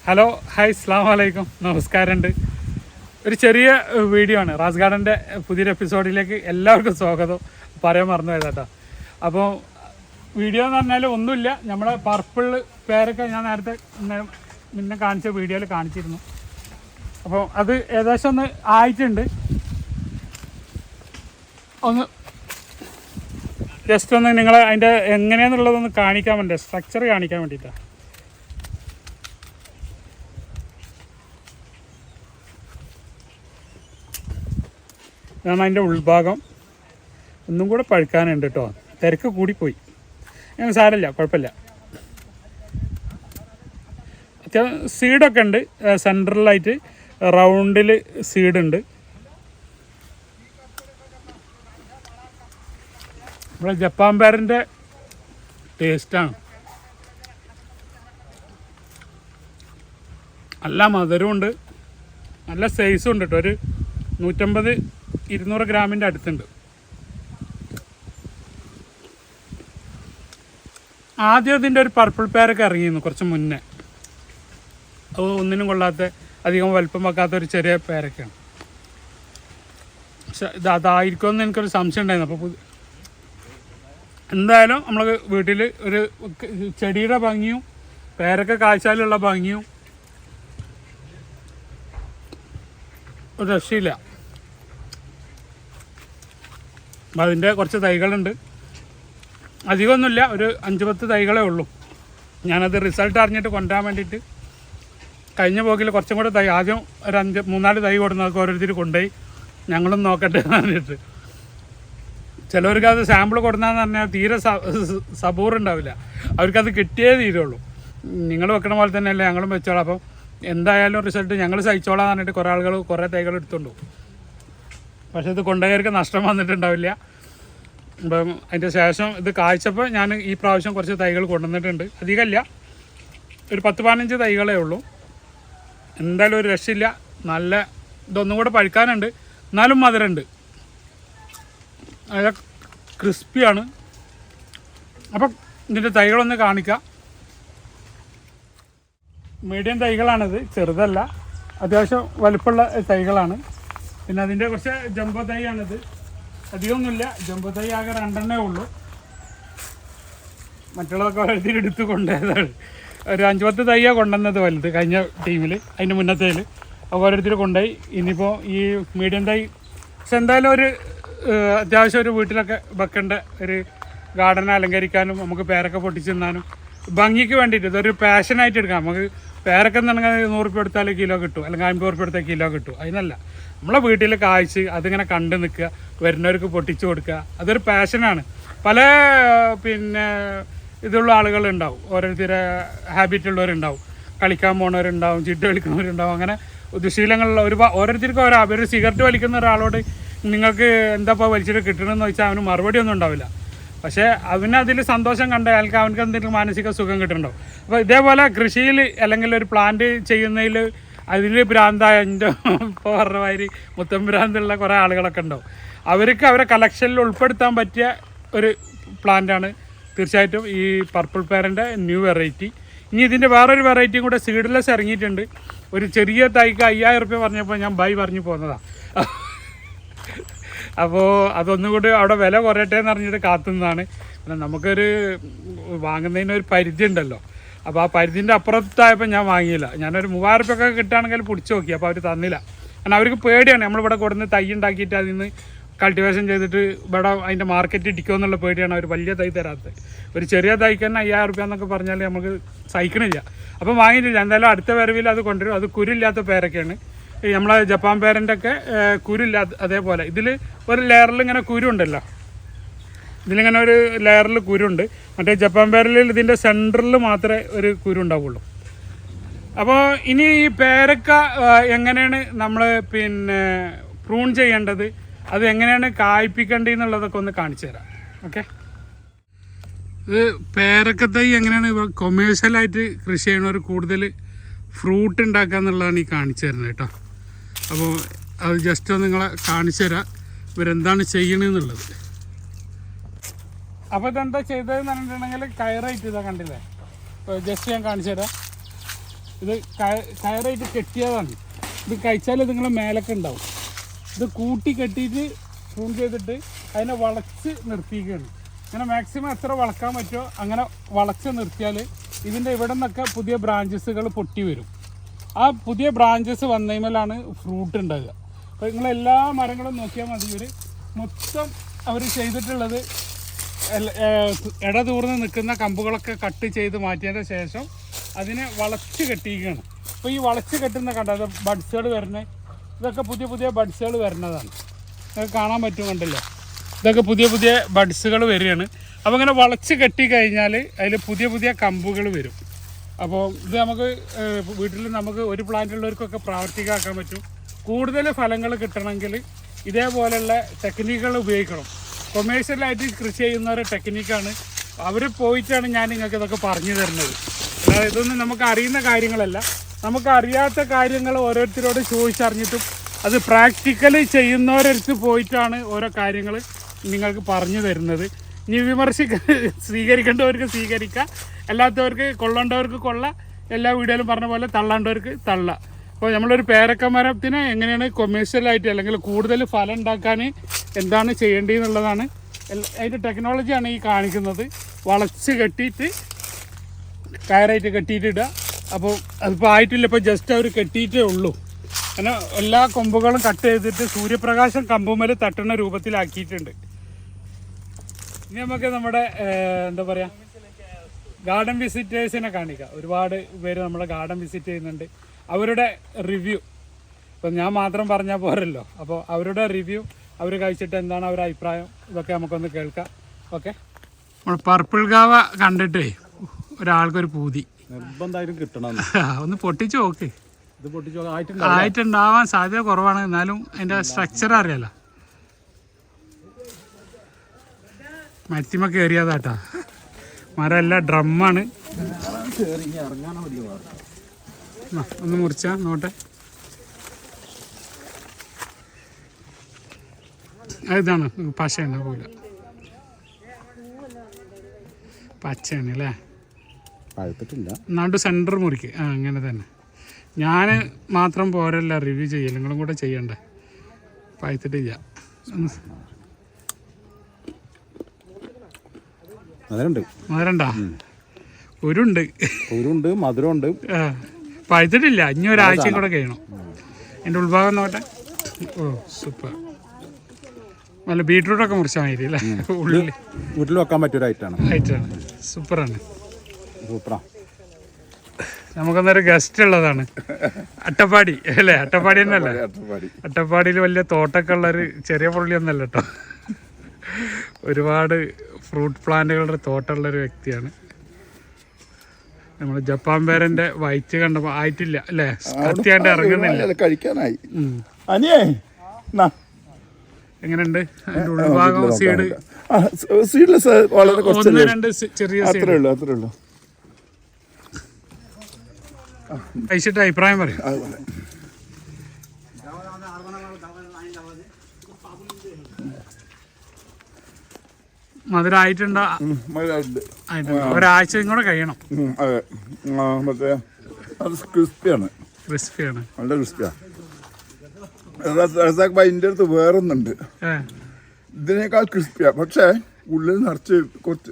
Hello hi അസ്സലാമു അലൈക്കും നമസ്കാരമുണ്ട്. ഒരു ചെറിയ വീഡിയോ ആണ്. റാസ് ഗാർഡൻ്റെ പുതിയൊരു എപ്പിസോഡിലേക്ക് എല്ലാവർക്കും സ്വാഗതം. പറയാൻ മറന്നു പോയതാട്ടോ. അപ്പോൾ വീഡിയോ എന്ന് പറഞ്ഞാൽ ഒന്നുമില്ല, നമ്മുടെ പർപ്പിൾ പേരൊക്കെ ഞാൻ നേരത്തെ മുന്നേ കാണിച്ച വീഡിയോയിൽ കാണിച്ചിരുന്നു. അപ്പോൾ അത് ഏകദേശം ഒന്ന് ആയിട്ടുണ്ട്. ഒന്ന് ജസ്റ്റ് ഒന്ന് നിങ്ങളെ അതിൻ്റെ എങ്ങനെയാണെന്നുള്ളതൊന്ന് കാണിക്കാൻ വേണ്ടി, സ്ട്രക്ചർ കാണിക്കാൻ വേണ്ടിയിട്ടാണ്. ഇതാണ് അതിൻ്റെ ഉൾഭാഗം. ഒന്നും കൂടെ പഴുക്കാനുണ്ട് കേട്ടോ, തിരക്ക് കൂടിപ്പോയി. അങ്ങനെ സാരമില്ല, കുഴപ്പമില്ല. അത്യാവശ്യം സീഡൊക്കെ ഉണ്ട്. സെൻട്രലായിട്ട് റൗണ്ടിൽ സീഡുണ്ട്. നമ്മുടെ ജപ്പാൻ പേരൻ്റെ ടേസ്റ്റാണ്. നല്ല മധുരമുണ്ട്, നല്ല സൈസും ഉണ്ട് കേട്ടോ. ഒരു 150-200 ഗ്രാമിൻ്റെ അടുത്തുണ്ട്. ആദ്യം ഇതിൻ്റെ ഒരു പർപ്പിൾ പേരൊക്കെ ഇറങ്ങിയിരുന്നു കുറച്ച് മുന്നേ. അത് ഒന്നിനും കൊള്ളാത്ത, അധികം വലിപ്പം വെക്കാത്ത ഒരു ചെറിയ പേരൊക്കെയാണ്. പക്ഷെ അതായിരിക്കുമെന്ന് എനിക്കൊരു സംശയം ഉണ്ടായിരുന്നു. അപ്പോൾ എന്തായാലും നമ്മൾ വീട്ടിൽ ഒരു ചെടിയുടെ ഭംഗിയും പേരൊക്കെ കാഴ്ചയിലുള്ള ഭംഗിയും ഒരു രക്ഷയില്ല. അപ്പം അതിൻ്റെ കുറച്ച് തൈകളുണ്ട്, അധികമൊന്നുമില്ല, ഒരു 5-10 തൈകളേ ഉള്ളൂ. ഞാനത് റിസൾട്ട് അറിഞ്ഞിട്ട് കൊണ്ടുവരാൻ വേണ്ടിയിട്ട് കഴിഞ്ഞ പോക്കിൽ കുറച്ചും കൂടെ തൈ, ആദ്യം ഒരു 3-4 തൈ കൊടുന്നതൊക്കെ ഓരോരുത്തർ കൊണ്ടുപോയി ഞങ്ങളും നോക്കട്ടെ എന്ന് പറഞ്ഞിട്ട്. ചിലവർക്ക് അത് സാമ്പിൾ കൊടുന്നാന്ന് പറഞ്ഞാൽ തീരെ സബൂറുണ്ടാവില്ല, അവർക്കത് കിട്ടിയേ തീരുള്ളൂ. നിങ്ങൾ വെക്കണ പോലെ തന്നെയല്ലേ ഞങ്ങളും വെച്ചോളാം. അപ്പം എന്തായാലും റിസൾട്ട് ഞങ്ങൾ സഹിച്ചോളാം എന്ന് പറഞ്ഞിട്ട് കുറേ ആളുകൾ കുറേ തൈകൾ എടുത്തുകൊണ്ടു. പക്ഷേ ഇത് കൊണ്ടുപോയവർക്ക് നഷ്ടം വന്നിട്ടുണ്ടാവില്ല. അപ്പം അതിൻ്റെ ശേഷം ഇത് കായ്ച്ചപ്പോൾ ഞാൻ ഈ പ്രാവശ്യം കുറച്ച് തൈകൾ കൊണ്ടുവന്നിട്ടുണ്ട്. അധികമല്ല, ഒരു 10-15 തൈകളേ ഉള്ളൂ. എന്തായാലും ഒരു രക്ഷയില്ല. നല്ല ഇതൊന്നും കൂടെ പഴുക്കാനുണ്ട്, എന്നാലും മധുരമുണ്ട്, നല്ല ക്രിസ്പിയാണ്. അപ്പം ഇതിൻ്റെ തൈകളൊന്ന് കാണിക്കാം. മീഡിയം തൈകളാണിത്, ചെറുതല്ല, അത്യാവശ്യം വലുപ്പമുള്ള തൈകളാണ്. പിന്നെ അതിൻ്റെ കുറച്ച് ജംബോ തൈയാണിത്. അധികമൊന്നുമില്ല, ജംബോ തൈ ആകെ 2 ഉള്ളൂ. മറ്റുള്ളതൊക്കെ ഓരോരുത്തർ എടുത്ത് കൊണ്ടുപോയതാണ്. ഒരു 5-10 തൈയാണ് കൊണ്ടുവന്നത് വലുത് കഴിഞ്ഞ ടീമിൽ, അതിൻ്റെ മുന്നത്തേൽ. അപ്പോൾ ഓരോരുത്തർ കൊണ്ടുപോയി. ഇനിയിപ്പോൾ ഈ മീഡിയം തൈ പക്ഷെ എന്തായാലും ഒരു അത്യാവശ്യം ഒരു വീട്ടിലൊക്കെ വെക്കേണ്ട ഒരു ഗാർഡനെ അലങ്കരിക്കാനും നമുക്ക് പേരൊക്കെ പൊട്ടിച്ച് തിന്നാനും ഭംഗിക്ക് വേണ്ടിയിട്ട് ഇതൊരു പാഷനായിട്ട് എടുക്കാം. നമുക്ക് പേരൊക്കെ എന്നുണ്ടെങ്കിൽ 100 രൂപ എടുത്താൽ കിലോ കിട്ടും, അല്ലെങ്കിൽ 50 രൂപ എടുത്താൽ കിലോ കിട്ടും. അതിനല്ല, നമ്മളെ വീട്ടിൽ കായ്ച്ച് അതിങ്ങനെ കണ്ടു നിൽക്കുക, വരുന്നവർക്ക് പൊട്ടിച്ചു കൊടുക്കുക, അതൊരു പാഷനാണ്. പല പിന്നെ ഇതുള്ള ആളുകളുണ്ടാവും, ഓരോരുത്തരെ ഹാബിറ്റുള്ളവരുണ്ടാവും, കളിക്കാൻ പോകുന്നവരുണ്ടാവും, ചിട്ട് കളിക്കുന്നവരുണ്ടാവും. അങ്ങനെ ദുശീലങ്ങളുള്ള ഓരോരുത്തർക്കും ഒരു സിഗരറ്റ് വലിക്കുന്ന ഒരാളോട് നിങ്ങൾക്ക് എന്താ ഇപ്പോൾ വലിച്ചിട്ട് കിട്ടണമെന്ന് വെച്ചാൽ അവന് മറുപടി ഒന്നും ഉണ്ടാവില്ല. പക്ഷേ അവനതിൽ സന്തോഷം കണ്ട അയാൾക്ക് അവനക്ക് എന്തെങ്കിലും മാനസിക സുഖം കിട്ടുന്നുണ്ടാവും. അപ്പോൾ ഇതേപോലെ കൃഷിയിൽ അല്ലെങ്കിൽ ഒരു പ്ലാന്റ് ചെയ്യുന്നതിൽ അതിൽ ഭ്രാന്തായ എൻ്റെ ഇപ്പോൾ പറഞ്ഞ മാതിരി മുത്തം ഭ്രാന്തുള്ള കുറേ ആളുകളൊക്കെ ഉണ്ടാവും. അവർക്ക് അവരെ കളക്ഷനിൽ ഉൾപ്പെടുത്താൻ പറ്റിയ ഒരു പ്ലാന്റാണ് തീർച്ചയായിട്ടും ഈ പർപ്പിൾ പേരൻ്റെ ന്യൂ വെറൈറ്റി. ഇനി ഇതിൻ്റെ വേറൊരു വെറൈറ്റിയും കൂടെ സീഡ്ലെസ് ഇറങ്ങിയിട്ടുണ്ട്. ഒരു ചെറിയ തൈക്ക് 5000 രൂപ പറഞ്ഞപ്പോൾ ഞാൻ ബൈ പറഞ്ഞു പോകുന്നതാണ്. അപ്പോൾ അതൊന്നുകൂടി അവിടെ വില കുറയട്ടെ എന്ന് പറഞ്ഞിട്ട് കാത്തുന്നതാണ്. പിന്നെ നമുക്കൊരു വാങ്ങുന്നതിനൊരു പരിധി ഉണ്ടല്ലോ. അപ്പോൾ ആ പരിധിൻ്റെ അപ്പുറത്തായപ്പോൾ ഞാൻ വാങ്ങിയില്ല. ഞാനൊരു 3000 രൂപയൊക്കെ കിട്ടുകയാണെങ്കിൽ പിടിച്ച് നോക്കി, അപ്പോൾ അവർ തന്നില്ല. കാരണം അവർക്ക് പേടിയാണ്, നമ്മളിവിടെ കൊടുന്ന് തൈ ഉണ്ടാക്കിയിട്ട് അതിൽ നിന്ന് കൾട്ടിവേഷൻ ചെയ്തിട്ട് ഇവിടെ അതിൻ്റെ മാർക്കറ്റ് ഇടിക്കുമോ എന്നുള്ള പേടിയാണ് അവർ വലിയ തൈ തരാത്തത്. ഒരു ചെറിയ തൈക്ക് തന്നെ 5000 രൂപ എന്നൊക്കെ പറഞ്ഞാൽ നമുക്ക് സഹിക്കണില്ല. അപ്പം വാങ്ങിയിട്ടില്ല. എന്തായാലും അടുത്ത വരവിൽ അത് കൊണ്ടുവരും. അത് കുരുല്ലാത്ത പേരൊക്കെയാണ്, നമ്മളെ ജപ്പാൻ പേരൻ്റെ ഒക്കെ കുരുല്ലാത്ത. അതേപോലെ ഇതിൽ ഒരു ലെയറിൽ ഇങ്ങനെ കുരു ഉണ്ടല്ലോ, ഇതിലിങ്ങനെ ഒരു ലെയറിൽ കുരുണ്ട്. മറ്റേ ജപ്പാൻ പേരലിൽ ഇതിൻ്റെ സെൻറ്ററിൽ മാത്രമേ ഒരു കുരു ഉണ്ടാവുള്ളൂ. അപ്പോൾ ഇനി ഈ പേരക്ക എങ്ങനെയാണ് നമ്മൾ പിന്നെ പ്രൂൺ ചെയ്യേണ്ടത്, അത് എങ്ങനെയാണ് കായ്പ്പിക്കേണ്ടതെന്നുള്ളതൊക്കെ ഒന്ന് കാണിച്ചു തരാം. ഓക്കെ, ഇത് പേരക്ക തൈ എങ്ങനെയാണ് കൊമേഴ്ഷ്യലായിട്ട് കൃഷി ചെയ്യണവർ കൂടുതൽ ഫ്രൂട്ട് ഉണ്ടാക്കുക എന്നുള്ളതാണ് ഈ കാണിച്ചു തരുന്നത് കേട്ടോ. അപ്പോൾ അത് ജസ്റ്റ് ഒന്ന് നിങ്ങളെ കാണിച്ചു തരാം ഇവരെന്താണ് ചെയ്യണമെന്നുള്ളത്. അപ്പോൾ ഇതെന്താ ചെയ്തതെന്ന് പറഞ്ഞിട്ടുണ്ടെങ്കിൽ കയറായിട്ട് ഇതാ കണ്ടില്ലേ, ജസ്റ്റ് ഞാൻ കാണിച്ചു തരാം. ഇത് കയറായിട്ട് കെട്ടിയതാണ്. ഇത് കഴിച്ചാൽ നിങ്ങളെ മേലൊക്കെ ഉണ്ടാവും. ഇത് കൂട്ടി കെട്ടിയിട്ട് പ്രൂൺ ചെയ്തിട്ട് അതിനെ വളച്ച് നിർത്തിയിരിക്കുകയാണ്. അങ്ങനെ മാക്സിമം എത്ര വളക്കാൻ പറ്റുമോ അങ്ങനെ വളച്ച് നിർത്തിയാൽ ഇതിൻ്റെ ഇവിടെ നിന്നൊക്കെ പുതിയ ബ്രാഞ്ചസുകൾ പൊട്ടി വരും. ആ പുതിയ ബ്രാഞ്ചസ് വന്നതിമേലാണ് ഫ്രൂട്ട് ഉണ്ടാകുക. അപ്പോൾ നിങ്ങളെല്ലാ മരങ്ങളും നോക്കിയാൽ മതി. ഇവർ മൊത്തം അവർ ചെയ്തിട്ടുള്ളത് ഇടതൂർന്ന് നിൽക്കുന്ന കമ്പുകളൊക്കെ കട്ട് ചെയ്ത് മാറ്റിയതിന് ശേഷം അതിനെ വളച്ച് കെട്ടിയിരിക്കുകയാണ്. അപ്പോൾ ഈ വളച്ച് കെട്ടുന്ന കണ്ടത് ബഡ്സുകൾ വരുന്നത്, ഇതൊക്കെ പുതിയ പുതിയ ബഡ്സുകൾ വരുന്നതാണ്. ഇതൊക്കെ കാണാൻ പറ്റും, കണ്ടല്ലോ. ഇതൊക്കെ പുതിയ പുതിയ ബഡ്സുകൾ വരികയാണ്. അപ്പോൾ ഇങ്ങനെ വളച്ച് കെട്ടി കഴിഞ്ഞാൽ അതിൽ പുതിയ പുതിയ കമ്പുകൾ വരും. അപ്പോൾ ഇത് നമുക്ക് വീട്ടിൽ നമുക്ക് ഒരു പ്ലാന്റുള്ളവർക്കൊക്കെ പ്രാവർത്തികമാക്കാൻ പറ്റും. കൂടുതൽ ഫലങ്ങൾ കിട്ടണമെങ്കിൽ ഇതേപോലെയുള്ള ടെക്നിക്കുകൾ ഉപയോഗിക്കണം. കൊമേഴ്ഷ്യലായിട്ട് കൃഷി ചെയ്യുന്നവരുടെ ടെക്നിക്കാണ്. അവർ പോയിട്ടാണ് ഞാൻ നിങ്ങൾക്ക് ഇതൊക്കെ പറഞ്ഞു തരുന്നത്. അതായത് ഇതൊന്നും നമുക്ക് അറിയുന്ന കാര്യങ്ങളല്ല. നമുക്ക് അറിയാത്ത കാര്യങ്ങൾ ഓരോരുത്തരോട് ചോദിച്ചറിഞ്ഞിട്ടും അത് പ്രാക്ടിക്കലി ചെയ്യുന്നവരടുത്ത് പോയിട്ടാണ് ഓരോ കാര്യങ്ങൾ നിങ്ങൾക്ക് പറഞ്ഞു തരുന്നത്. ഇനി സ്വീകരിക്കേണ്ടവർക്ക് സ്വീകരിക്കുക, അല്ലാത്തവർക്ക് കൊള്ളേണ്ടവർക്ക് കൊള്ളാം. എല്ലാ വീഡിയോയിലും പറഞ്ഞ പോലെ തള്ളേണ്ടവർക്ക് തള്ള. അപ്പോൾ നമ്മളൊരു പേരക്ക മരത്തിന് എങ്ങനെയാണ് കൊമേഴ്ഷ്യലായിട്ട് അല്ലെങ്കിൽ കൂടുതൽ ഫലം ഉണ്ടാക്കാൻ എന്താണ് ചെയ്യേണ്ടതെന്നുള്ളതാണ് അതിൻ്റെ ടെക്നോളജിയാണ് ഈ കാണിക്കുന്നത്. വളച്ച് കെട്ടിയിട്ട് കയറായിട്ട് കെട്ടിയിട്ടിടുക. അപ്പോൾ അതിപ്പോൾ ആയിട്ടില്ല, ഇപ്പോൾ ജസ്റ്റ് അവർ കെട്ടിയിട്ടേ ഉള്ളൂ. അങ്ങനെ എല്ലാ കൊമ്പുകളും കട്ട് ചെയ്തിട്ട് സൂര്യപ്രകാശം കമ്പുമേൽ തട്ടുന്ന രൂപത്തിലാക്കിയിട്ടുണ്ട്. ഇനി നമുക്ക് നമ്മുടെ എന്താ പറയുക ഗാർഡൻ വിസിറ്റേഴ്സിനെ കാണിക്കാം. ഒരുപാട് പേര് നമ്മളെ ഗാർഡൻ വിസിറ്റ് ചെയ്യുന്നുണ്ട്. അവരുടെ റിവ്യൂ ഇപ്പം ഞാൻ മാത്രം പറഞ്ഞാൽ പോരല്ലോ. അപ്പോൾ അവരുടെ റിവ്യൂ, അവർ കഴിച്ചിട്ട് എന്താണ് അവരുടെ അഭിപ്രായം, ഇതൊക്കെ നമുക്കൊന്ന് കേൾക്കാം. ഓക്കെ, നമ്മൾ പർപ്പിൾ ഗാവ കണ്ടിട്ടേ ഒരാൾക്കൊരു പൂതി നിർബന്ധമായിട്ടും കിട്ടണം. ഒന്ന് പൊട്ടിച്ച് നോക്ക്. ഇത് പൊട്ടിച്ച് ആയിട്ടുണ്ടാവാൻ സാധ്യത കുറവാണ്, എന്നാലും അതിൻ്റെ സ്ട്രക്ചർ അറിയാലോ. മരത്തിമ കയറിയതാട്ടാ. മരം എല്ലാം ഡ്രമ്മാണ്. ഒന്ന് മുറിച്ചാ നോട്ടെ. ഇതാണ് പശയാണ് പോലെ, പച്ചയാണ് അല്ലേ. എന്നാണ്ട് സെൻറ്റർ മുറിക്ക്. അങ്ങനെ തന്നെ. ഞാൻ മാത്രം പോരല്ല റിവ്യൂ ചെയ്യൽ, നിങ്ങളും കൂടെ ചെയ്യണ്ടേ. പഴുത്തിട്ടില്ല. മധുരണ്ടാ? ഒരുണ്ട്, മധുരമുണ്ട്. പഴുത്തിട്ടില്ല. ഇനി ഒരാഴ്ചയും കൂടെ കഴിയണം. എൻ്റെ ഉൾഭാഗം നോട്ടെ. ഓ സൂപ്പർ. നല്ല ബീട്രൂട്ടൊക്കെ മുറിച്ചാൽ മതി അല്ലേ. ഉള്ളിൽ വീട്ടിൽ വെക്കാൻ പറ്റിയ ഐറ്റാണ്. സൂപ്പറാണ്. നമുക്കൊന്നൊരു ഗസ്റ്റ് ഉള്ളതാണ്. അട്ടപ്പാടി അല്ലേ? അട്ടപ്പാടി തന്നെയല്ലേ? അട്ടപ്പാടിയിൽ വലിയ തോട്ടമൊക്കെ ഉള്ളൊരു ചെറിയ പുള്ളിയൊന്നല്ല കേട്ടോ. ഒരുപാട് ഫ്രൂട്ട് പ്ലാന്റുകളുടെ തോട്ടമുള്ളൊരു വ്യക്തിയാണ്. നമ്മൾ ജപ്പാൻ പേരൻ്റെ വൈറ്റ് കണ്ടപ്പോൾ ആയിട്ടില്ല അല്ലേ, കത്തിയാണ്ട് ഇറങ്ങുന്നില്ല. കഴിക്കാനായി. എങ്ങനെയുണ്ട് അതിൻ്റെ ഉൾഭാഗം? സീഡ്ലെസ് വളരെ ഒന്ന് രണ്ട് ചെറിയ അത്രേ ഉള്ളൂ. കഴിച്ചിട്ട് അഭിപ്രായം പറയും. മധുരമായിട്ടുണ്ടോ? ഒരാഴ്ചയും കൂടെ കഴിയണം. ക്രിസ്പിയാണ്. നല്ല ക്രിസ്പിയാണ്. അതിൻ്റെ അടുത്ത് വേറൊന്നുണ്ട്, ഇതിനേക്കാൾ ക്രിസ്പിയാ. പക്ഷേ ഉള്ളിൽ നിറച്ച് കുറച്ച്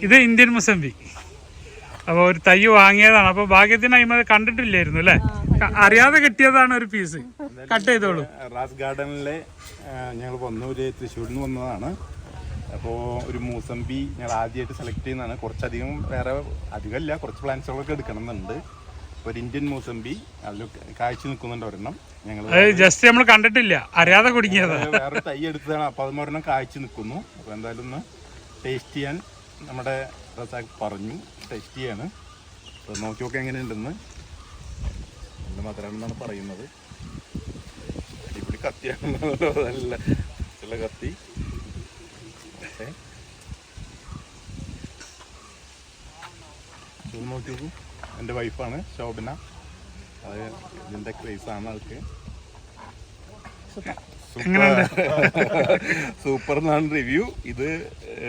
ഇത് ഇന്ത്യൻ മുസംബി. അപ്പോൾ ഒരു തൈ വാങ്ങിയതാണ്. അപ്പോൾ ഭാഗ്യത്തിന് അതിമ കണ്ടിട്ടില്ലായിരുന്നു അല്ലേ, അറിയാതെ കിട്ടിയതാണ് ഒരു പീസ്. കട്ട് ചെയ്തോളൂ. റാസ് ഗാർഡനിലെ ഞങ്ങൾ തൃശ്ശൂരിൽ നിന്ന് വന്നതാണ്. അപ്പോൾ ഒരു മൂസമ്പി ഞങ്ങൾ ആദ്യമായിട്ട് സെലക്ട് ചെയ്യുന്നതാണ്. കുറച്ചധികം വേറെ അധികമല്ല, കുറച്ച് പ്ലാന്റ്സുകളൊക്കെ എടുക്കണം എന്നുണ്ട്. ഒരു ഇന്ത്യൻ മൂസമ്പി അതിൽ കാഴ്ച നിൽക്കുന്നുണ്ട് ഒരെണ്ണം. ഞങ്ങൾ ജസ്റ്റ് നമ്മൾ കണ്ടിട്ടില്ല, അറിയാതെ കുടുങ്ങിയത്. വേറെ തൈ എടുത്തതാണ്. അപ്പോൾ അത് ഒരെണ്ണം കാഴ്ച നിൽക്കുന്നു. അപ്പോൾ എന്തായാലും ഒന്ന് ടേസ്റ്റ് ചെയ്യാൻ നമ്മുടെ റസാഖ് പറഞ്ഞു. ടേസ്റ്റ് ചെയ്യാണ്. അപ്പോൾ നോക്കി നോക്കി എങ്ങനെയുണ്ടെന്ന്. നല്ല മധുരമാണെന്നാണ് പറയുന്നത്. അടിപൊളി കത്തിയാണെന്നല്ലോ, നല്ല കത്തി. ഓക്കെ, നോക്കി നോക്കൂ. എൻ്റെ വൈഫാണ് ശോഭന. അത് ഇതിൻ്റെ ക്രേസാണ് ആൾക്ക്. സൂപ്പർ എന്നാണ് റിവ്യൂ. ഇത്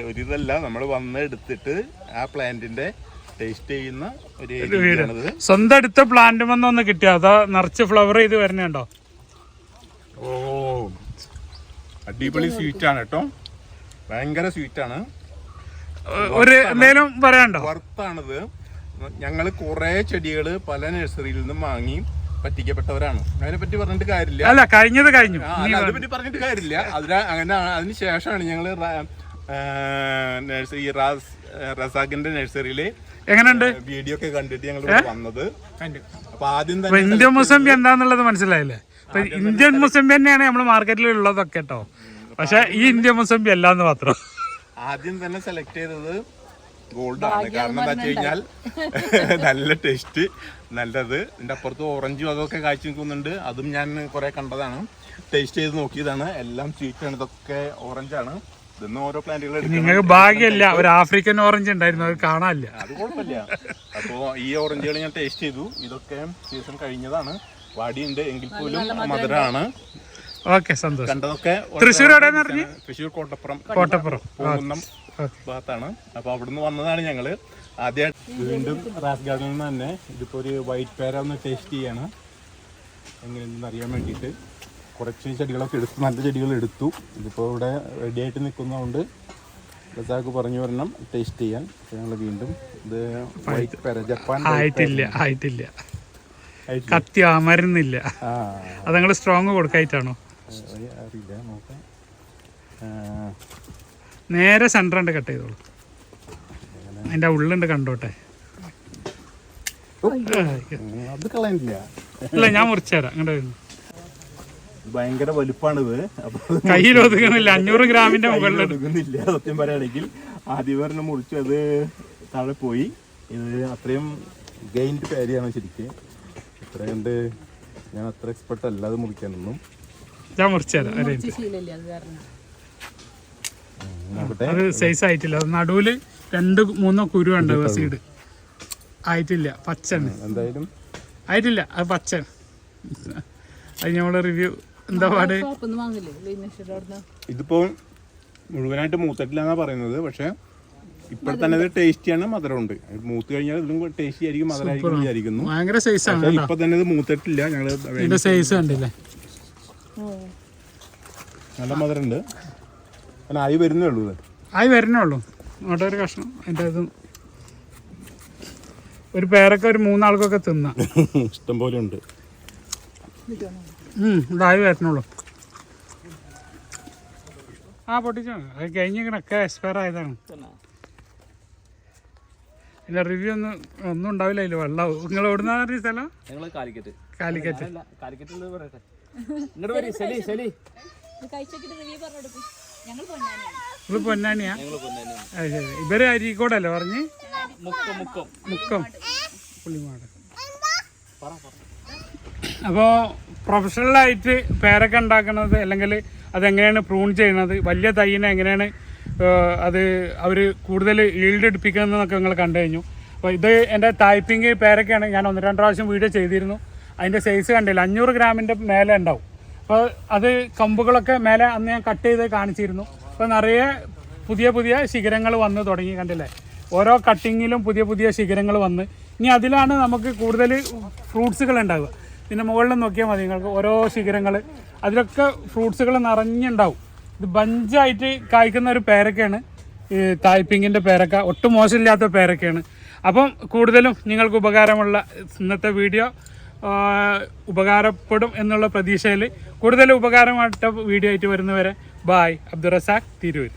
ഒരിതല്ല, നമ്മൾ വന്ന് എടുത്തിട്ട് ആ പ്ലാന്റിൻ്റെ ടേസ്റ്റ് ചെയ്യുന്ന ഒരു രീതിയാണിത്. സ്വന്തം അടുത്ത പ്ലാന്റ് വന്നൊന്ന് കിട്ടിയ അതാ നിറച്ച് ഫ്ലവർ ചെയ്ത് വരുന്നുണ്ടോ? ഓ അടിപൊളി സ്വീറ്റാണ് കേട്ടോ, ഭയങ്കര സ്വീറ്റാണ്. ഒരു എന്തെങ്കിലും പറയാനുണ്ടോ? വറുത്താണിത്. ഞങ്ങൾ കുറെ ചെടികൾ പല നഴ്സറിയിൽ നിന്നും വാങ്ങി പറ്റിക്കപ്പെട്ടവരാണ്. അതിനെ പറ്റി പറഞ്ഞിട്ട് കാര്യമില്ല. അല്ല കഴിഞ്ഞത് കഴിഞ്ഞു, അതിനെ പറ്റി പറഞ്ഞിട്ട് കാര്യമില്ല. അങ്ങനെ അതിന് ശേഷമാണ് ഞങ്ങൾ നഴ്സറി റസാഖിന്റെ നഴ്സറിയില് എങ്ങനെയുണ്ട് വീഡിയോ ഒക്കെ കണ്ടിട്ട് ഞങ്ങൾ വന്നത്. അപ്പൊ ആദ്യം തന്നെ ഇന്ത്യൻ മുസംബി എന്താന്നുള്ളത് മനസ്സിലായില്ലേ? ഇപ്പൊ ഇന്ത്യൻ മുസംബി തന്നെയാണ് നമ്മുടെ മാർക്കറ്റിൽ ഉള്ളതൊക്കെ കേട്ടോ, പക്ഷെ ഈ ഇന്ത്യൻ മുസംബി അല്ലാന്ന് മാത്രം. ആദ്യം തന്നെ സെലക്ട് ചെയ്തത് ഗോൾഡ് ആണ്. കാരണം എന്താ വെച്ച് കഴിഞ്ഞാൽ നല്ല ടേസ്റ്റ്, നല്ലത്. ഇതിന്റെ അപ്പുറത്ത് ഓറഞ്ചും അതൊക്കെ കാഴ്ച നിൽക്കുന്നുണ്ട്, അതും ഞാൻ കുറെ കണ്ടതാണ്, ടേസ്റ്റ് ചെയ്ത് നോക്കിയതാണ്. എല്ലാം സ്വീറ്റ് ആണ്, ഇതൊക്കെ ഓറഞ്ചാണ്. ഇതൊന്നും ഓരോ പ്ലാന്റുകൾ നിങ്ങൾക്ക് ഭാഗ്യമില്ല, ഒരു ആഫ്രിക്കൻ ഓറഞ്ച് ഉണ്ടായിരുന്നു, അത് കാണാനില്ല. അത് കുഴപ്പമില്ല. അപ്പോ ഈ ഓറഞ്ചുകൾ ഞാൻ ടേസ്റ്റ് ചെയ്തു. ഇതൊക്കെ സീസൺ കഴിഞ്ഞതാണ്, വാടിയുണ്ട് എങ്കിൽ പോലും മധുരമാണ്. ഓക്കെ, സന്തോഷം. കണ്ടതൊക്കെ തൃശ്ശൂർ എവിടെയെന്ന് പറഞ്ഞു? തൃശ്ശൂർ കോട്ടപ്പുറം കോട്ടപ്പുറം ഭാഗത്താണ്. അപ്പൊ അവിടുന്ന് വന്നതാണ് ഞങ്ങള്. ആദ്യം വീണ്ടും റാസ് ഗാർഡനിൽ നിന്ന് തന്നെ ഇതിപ്പോ ഒരു വൈറ്റ് പേര ഒന്ന് ടേസ്റ്റ് ചെയ്യാണ്, എങ്ങനെയെന്ന് അറിയാൻ വേണ്ടിയിട്ട്. കുറച്ച് ചെടികളൊക്കെ എടുത്തു, നല്ല ചെടികൾ എടുത്തു. ഇതിപ്പോൾ ഇവിടെ റെഡി ആയിട്ട് നിൽക്കുന്നതുകൊണ്ട് റസാഖ് പറഞ്ഞു വരണം ടേസ്റ്റ് ചെയ്യാൻ. ഞങ്ങൾ വീണ്ടും ഇത് വൈറ്റ് പേര, ജപ്പാൻ ആയിട്ടില്ല, കത്തി അമരുന്നില്ല. അത് നിങ്ങൾ സ്ട്രോങ് കൊടുക്കായിട്ടാണോ അറിയില്ല, നോക്കാം. നേരെ സെൻറ്ററുണ്ട്, കട്ട് ചെയ്തോളൂ. അതിൻ്റെ ഉള്ളുണ്ട്, കണ്ടോട്ടെ. അത് കളയുന്നില്ല, ഇല്ല ഞാൻ മുറിച്ചുതരാം. അങ്ങോട്ട് ഭയങ്കര വലുപ്പാണിത്. കയ്യിൽ ഒതുങ്ങുന്നില്ല, 500 ഗ്രാമിന്റെ മുകളിൽ ഒതുങ്ങുന്നില്ല. സത്യം പറയുകയാണെങ്കിൽ ആദ്യം ഒരെണ്ണം മുറിച്ചു, അത് താഴെ പോയി. ഇത് അത്രയും ഗെയിൻഡ് പേരിയാണ് ശരിക്കും. ഇത്ര കണ്ട് ഞാൻ അത്ര എക്സ്പെർട്ട് അല്ല അത് മുറിക്കാനൊന്നും. ഞാൻ മുറിച്ചുതരാം. അത് സൈസ് ആയിട്ടില്ല, നടുവില് 2-3 കുരു ഉണ്ട്, സീഡ് ആയിട്ടില്ല. പച്ചണ് എന്തായാലും ആയിട്ടില്ല, അത് പച്ച. അത് നമ്മളെ റിവ്യൂ എന്താ പാട്. ഇതിപ്പോ മുഴുവനായിട്ട് മൂത്തിട്ടില്ല എന്നാ പറയുന്നത്, പക്ഷെ ഇപ്പോൾ തന്നെ ഇത് ടേസ്റ്റിയാണ്, മധുരമുണ്ട്. മൂത്ത് കഴിഞ്ഞാൽ ഇതും ടേസ്റ്റി ആയിരിക്കും, മധുരമായിരിക്കും വിചാരിക്കുന്നു. ഭയങ്കര സൈസാണ്. ഇപ്പൊ തന്നെ ഇത് മൂത്തിട്ടില്ല. ഞങ്ങള് സൈസ് കണ്ടില്ലേ, നല്ല മധുരമുണ്ട്. ആയി വരുന്നേ ഉള്ളൂ, ആയി വരുന്നേ ഉള്ളൂ. അങ്ങോട്ട് ഒരു കഷ്ണം അതിൻ്റെ അതും ഒരു പേരൊക്കെ ഒരു 3 ആൾക്കൊക്കെ തിന്നാം. ഇഷ്ടം പോലെ ഉണ്ട്. ഇതായി വരണുള്ളൂ. പൊട്ടിച്ചോ, അത് കഴിഞ്ഞൊക്കെ എക്സ്പയർ ആയതാണ്. ഇല്ല റിവ്യൂ ഒന്നും ഉണ്ടാവില്ല, അതിൽ വെള്ളമാവും. നിങ്ങൾ എവിടുന്ന സ്ഥലം? കാലിക്കറ്റ്. നിങ്ങൾ പൊന്നാനിയാ? അത് ശരി. ഇവര് അരീക്കോടല്ലേ പറഞ്ഞ്? മുക്കം പുള്ളിമാട്. അപ്പോൾ പ്രൊഫഷണലായിട്ട് പേരൊക്കെ ഉണ്ടാക്കുന്നത്, അല്ലെങ്കിൽ അതെങ്ങനെയാണ് പ്രൂൺ ചെയ്യുന്നത്, വലിയ തൈനെ എങ്ങനെയാണ് അത് അവർ കൂടുതൽ ഈൽഡ് എടുപ്പിക്കുന്നതെന്നൊക്കെ നിങ്ങൾ കണ്ടു കഴിഞ്ഞു. അപ്പോൾ ഇത് എൻ്റെ ടൈപ്പിംഗ് പേരൊക്കെയാണ്. ഞാൻ 1-2 പ്രാവശ്യം വീഡിയോ ചെയ്തിരുന്നു. അതിൻ്റെ സൈസ് കണ്ടില്ല, 500 ഗ്രാമിൻ്റെ മേലെ ഉണ്ടാവും. അപ്പോൾ അത് കമ്പുകളൊക്കെ മേലെ അന്ന് ഞാൻ കട്ട് ചെയ്ത് കാണിച്ചിരുന്നു. അപ്പോൾ നിറയെ പുതിയ ശിഖരങ്ങൾ വന്ന് തുടങ്ങി, കണ്ടില്ലേ? ഓരോ കട്ടിങ്ങിലും പുതിയ ശിഖരങ്ങൾ വന്ന്, ഇനി അതിലാണ് നമുക്ക് കൂടുതൽ ഫ്രൂട്ട്സുകൾ ഉണ്ടാവുക. പിന്നെ മുകളിൽ നോക്കിയാൽ മതി നിങ്ങൾക്ക് ഓരോ ശിഖരങ്ങൾ, അതിലൊക്കെ ഫ്രൂട്ട്സുകൾ നിറഞ്ഞുണ്ടാവും. ഇത് ബഞ്ചായിട്ട് കായ്ക്കുന്ന ഒരു പേരക്കയാണ് ഈ തായ്പിങ്ങിൻ്റെ പേരക്ക. ഒട്ടും മോശമില്ലാത്ത പേരക്കയാണ്. അപ്പം കൂടുതലും നിങ്ങൾക്ക് ഉപകാരമുള്ള ഇന്നത്തെ വീഡിയോ ഉപകാരപ്പെടും എന്നുള്ള പ്രതീക്ഷയിൽ കൂടുതൽ ഉപകാരമായിട്ട വീഡിയോ ആയിട്ട് വരുന്നവരെ ബായ്. അബ്ദുൾ റസാഖ്, തിരൂർ.